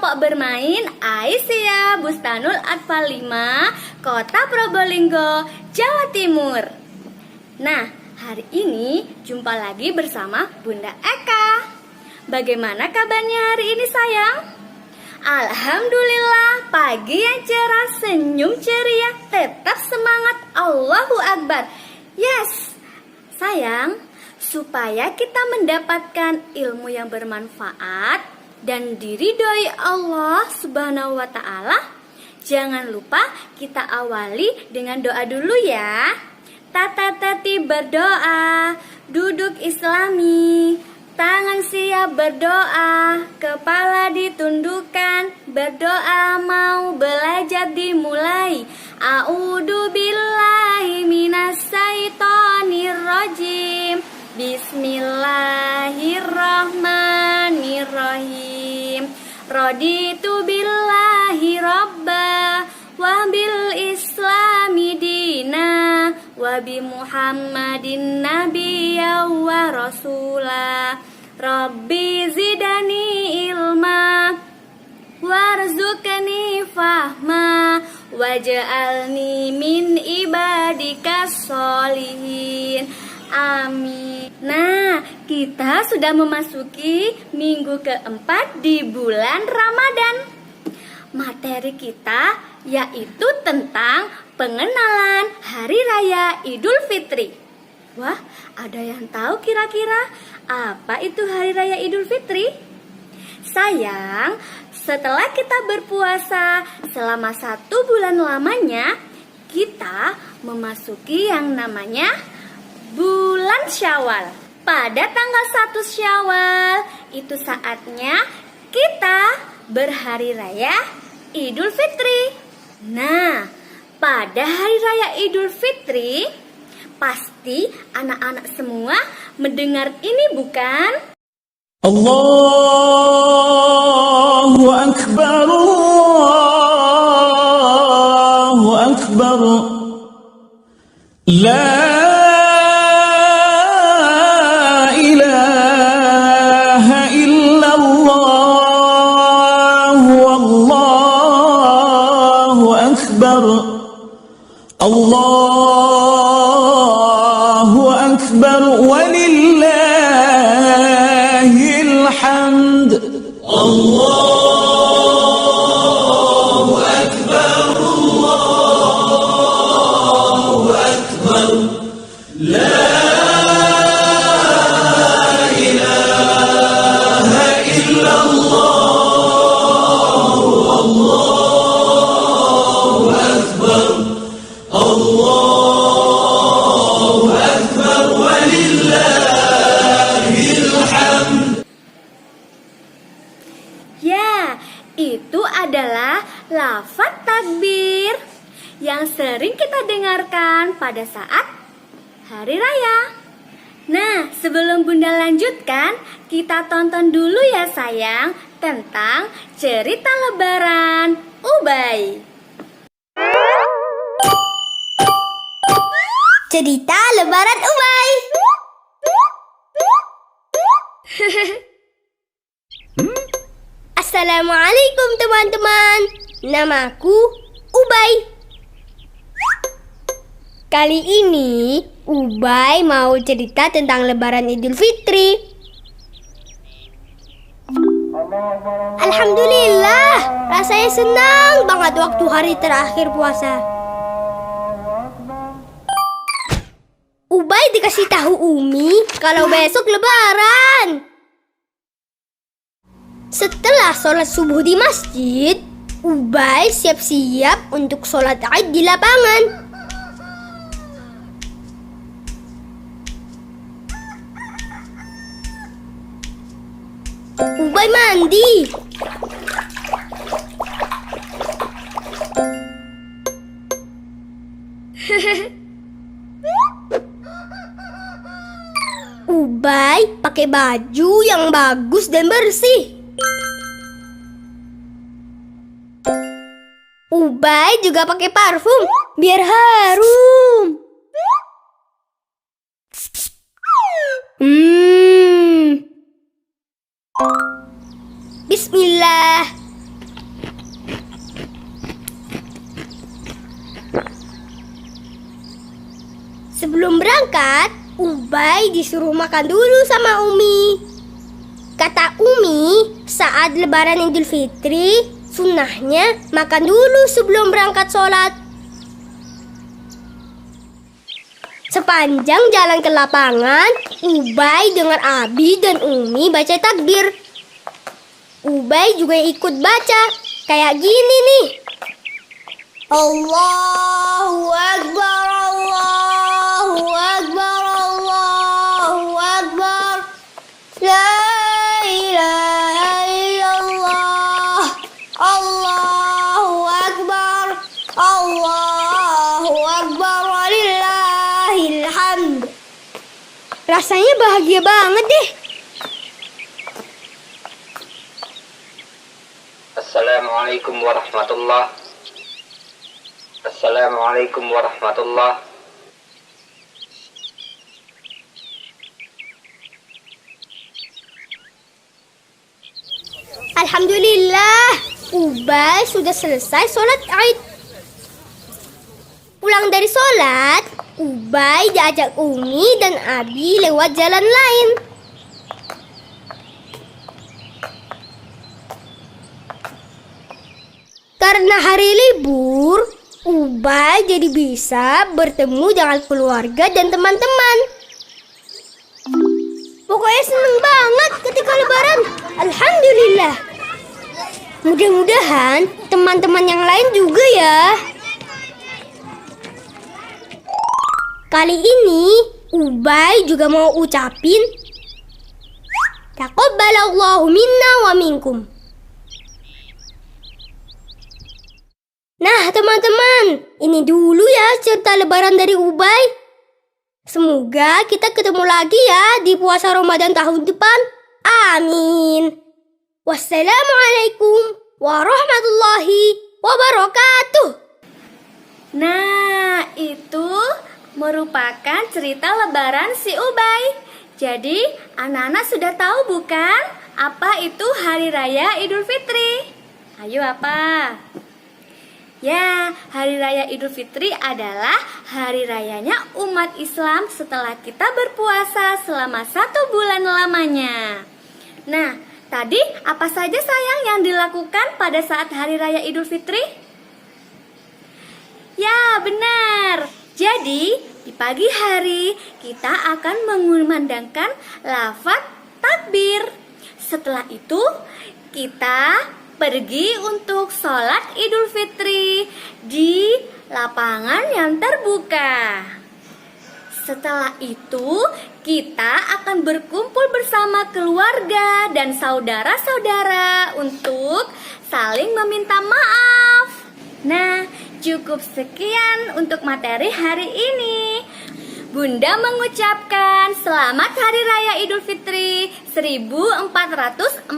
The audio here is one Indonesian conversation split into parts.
kelompok bermain Aisyah Bustanul Atfal 5, Kota Probolinggo, Jawa Timur. Nah, hari ini jumpa lagi bersama Bunda Eka. Bagaimana kabarnya hari ini, sayang? Alhamdulillah, pagi yang cerah, senyum ceria, tetap semangat. Allahu Akbar. Yes, sayang, supaya kita mendapatkan ilmu yang bermanfaat dan diridhoi Allah Subhanahu wa Ta'ala, jangan lupa kita awali dengan doa dulu ya. Tata tertib berdoa, duduk Islami, tangan siap berdoa, kepala ditundukkan, berdoa mau belajar dimulai. A'udzu billahi minas syaitonir rajim. Bismillahirrahmanirrahim. Raditu billahi robba wa bil islami dina wa bi Muhammadin nabiyya wa rasula. Rabbi zidani ilma warzuqni fahma waj'alni min ibadikas sholihin. Amin. Nah, kita sudah memasuki minggu keempat di bulan Ramadan. Materi kita yaitu tentang pengenalan Hari Raya Idul Fitri. Wah, ada yang tahu kira-kira apa itu Hari Raya Idul Fitri? Sayang, setelah kita berpuasa selama 1 bulan lamanya, kita memasuki yang namanya bulan Syawal. Pada tanggal 1 Syawal, itu saatnya kita berhari raya Idul Fitri. Nah, pada hari raya Idul Fitri, pasti anak-anak semua mendengar ini bukan? Allahu Akbar, Allahu Akbar, La ilaha illallah, Wallahu Akbar, Allahu Akbar, walillahil hamd. Allahu Akbar, Allahu Akbar, La ilaha illallah, Allahu Akbar, Allahu Akbar, walillahil hamd. Ya, itu adalah lafaz takbir yang sering kita dengarkan pada saat hari raya. Nah, sebelum Bunda lanjutkan, kita tonton dulu ya sayang tentang cerita lebaran Ubay. Cerita lebaran Ubay. Assalamualaikum teman-teman. Namaku Ubay. Kali ini Ubay mau cerita tentang lebaran Idul Fitri. Alhamdulillah, rasanya senang banget waktu hari terakhir puasa. Ubay dikasih tahu Umi kalau besok lebaran. Setelah sholat subuh di masjid, Ubay siap-siap untuk sholat Id di lapangan. Ubay mandi. Ubay pakai baju yang bagus dan bersih. Ubay juga pakai parfum biar harum. Bismillah. Sebelum berangkat, Ubay disuruh makan dulu sama Umi. Kata Umi, saat lebaran Idul Fitri, sunnahnya makan dulu sebelum berangkat sholat. Sepanjang jalan ke lapangan, Ubay dengar Abi dan Umi baca takbir. Ubay juga ikut baca, kayak gini nih. Allahu Akbar, Allahu Akbar, Allahu Akbar. La ilaha illallah, Allahu Akbar, Allahu Akbar, walillahil hamd. Rasanya bahagia banget deh. Assalamualaikum warahmatullah. Assalamualaikum warahmatullah. Alhamdulillah, Ubay sudah selesai sholat Id. Pulang dari sholat, Ubay diajak Umi dan Abi lewat jalan lain. Karena hari libur, Ubay jadi bisa bertemu dengan keluarga dan teman-teman. Pokoknya seneng banget ketika lebaran. Alhamdulillah. Mudah-mudahan teman-teman yang lain juga ya. Kali ini Ubay juga mau ucapin Taqabbalallahu minna wa minkum. Nah teman-teman, ini dulu ya cerita lebaran dari Ubay. Semoga kita ketemu lagi ya di puasa Ramadan tahun depan. Amin. Wassalamualaikum warahmatullahi wabarakatuh. Nah, itu merupakan cerita lebaran si Ubay. Jadi, anak-anak sudah tahu bukan apa itu Hari Raya Idul Fitri? Ayo apa? Ya, Hari Raya Idul Fitri adalah hari rayanya umat Islam setelah kita berpuasa selama 1 bulan lamanya. Nah, tadi apa saja sayang yang dilakukan pada saat Hari Raya Idul Fitri? Ya, benar. Jadi, di pagi hari kita akan mengumandangkan lafaz takbir. Setelah itu, kita pergi untuk sholat Idul Fitri di lapangan yang terbuka. Setelah itu, kita akan berkumpul bersama keluarga dan saudara-saudara untuk saling meminta maaf. Nah, cukup sekian untuk materi hari ini. Bunda mengucapkan selamat Hari Raya Idul Fitri 1443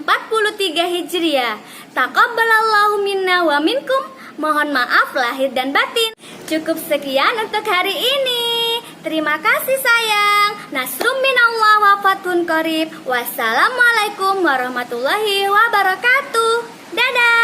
Hijriah. Taqabbalallahu minna wa minkum. Mohon maaf lahir dan batin. Cukup sekian untuk hari ini. Terima kasih sayang. Nasrum minallah wa fathun qarib. Wassalamualaikum warahmatullahi wabarakatuh. Dadah.